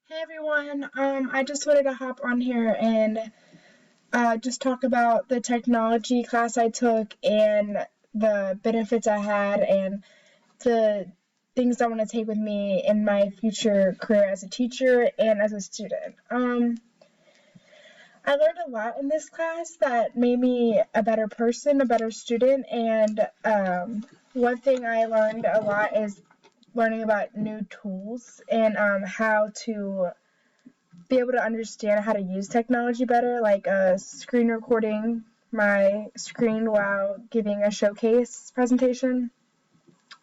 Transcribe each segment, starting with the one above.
Hey everyone, I just wanted to hop on here and just talk about the technology class I took and the benefits I had and the things I want to take with me in my future career as a teacher and as a student. I learned a lot in this class that made me a better person, a better student, and one thing I learned a lot is learning about new tools and how to be able to understand how to use technology better, like screen recording my screen while giving a showcase presentation.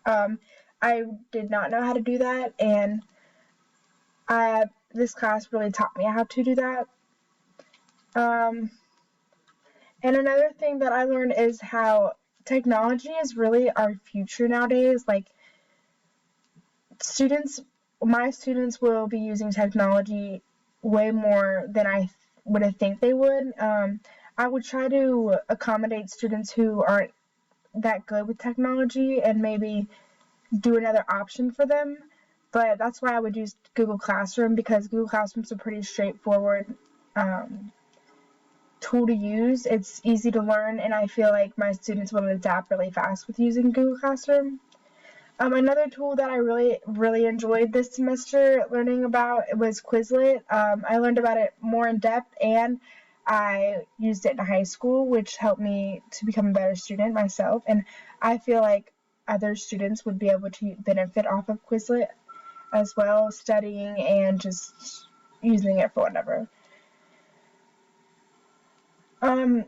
I did not know how to do that, and this class really taught me how to do that. Um, and another thing that I learned is how technology is really our future nowadays. Like students, my students will be using technology way more than I would have think they would. I would try to accommodate students who aren't that good with technology and maybe do another option for them. But that's why I would use Google Classroom, because Google Classroom is a pretty straightforward tool to use. It's easy to learn, and I feel like my students will adapt really fast with using Google Classroom. Another tool that I really enjoyed this semester learning about was Quizlet. I learned about it more in depth, and I used it in high school, which helped me to become a better student myself. And I feel like other students would be able to benefit off of Quizlet as well, studying and just using it for whatever. Um,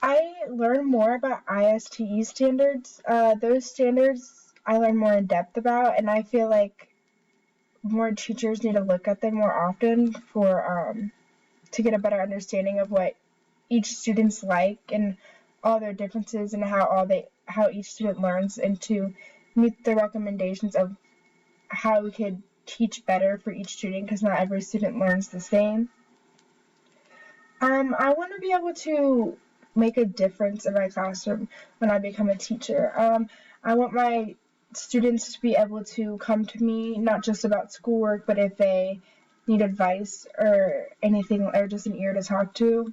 I learned more about ISTE standards. Those standards I learned more in depth about, and I feel like more teachers need to look at them more often for to get a better understanding of what each student's like and all their differences and how each student learns, and to meet the recommendations of how we could teach better for each student, because not every student learns the same. I want to be able to make a difference in my classroom when I become a teacher. I want my students to be able to come to me not just about schoolwork, but if they need advice or anything, or just an ear to talk to.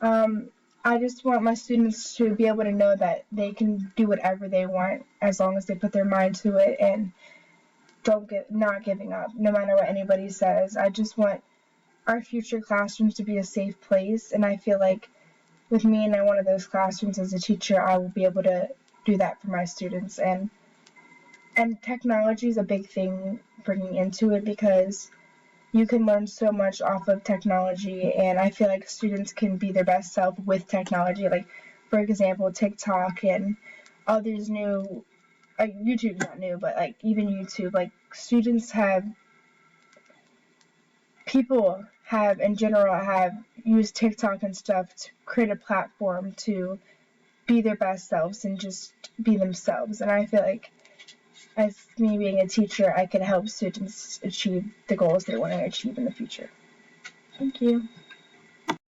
I just want my students to be able to know that they can do whatever they want as long as they put their mind to it and not giving up, no matter what anybody says. I just want our future classrooms to be a safe place, and I feel like with me in one of those classrooms as a teacher, I will be able to do that for my students. And technology is a big thing bringing into it, because you can learn so much off of technology, and I feel like students can be their best self with technology. Like, for example, TikTok and all these new, like, YouTube's not new, but like even YouTube, like students have, people have in general have used TikTok and stuff to create a platform to be their best selves and just be themselves. And I feel like as me being a teacher, I can help students achieve the goals they want to achieve in the future. Thank you.